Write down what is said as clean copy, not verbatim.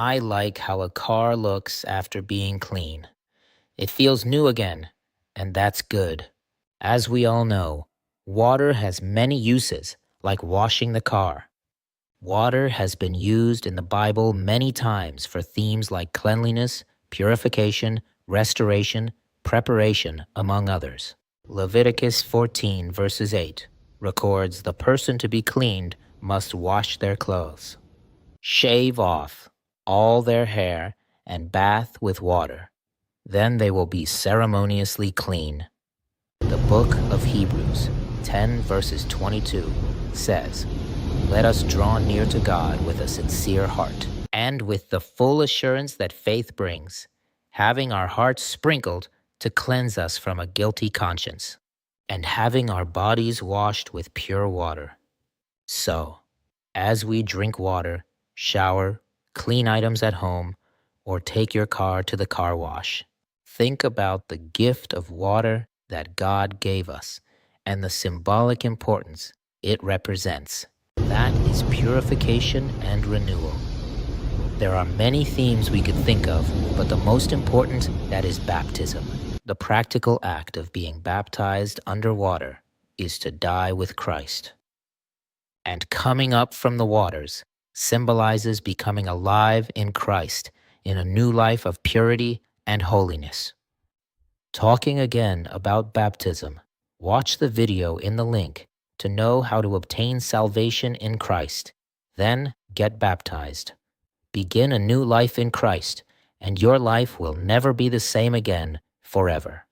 I like how a car looks after being clean. It feels new again, and that's good. As we all know, water has many uses, like washing the car. Water has been used in the Bible many times for themes like cleanliness, purification, restoration, preparation, among others. Leviticus 14 verses 8 records the person to be cleaned must wash their clothes, shave off all their hair, and bath with water. Then they will be ceremoniously clean. The book of Hebrews 10 verses 22 says, "Let us draw near to God with a sincere heart, and with the full assurance that faith brings, having our hearts sprinkled to cleanse us from a guilty conscience, and having our bodies washed with pure water." So, as we drink water, shower, clean items at home, or take your car to the car wash, think about the gift of water that God gave us and the symbolic importance it represents. That is purification and renewal. There are many themes we could think of, but the most important, that is baptism. The practical act of being baptized under water is to die with Christ. And coming up from the waters symbolizes becoming alive in Christ in a new life of purity and holiness. Talking again about baptism, watch the video in the link to know how to obtain salvation in Christ. Then get baptized. Begin a new life in Christ, and your life will never be the same again forever.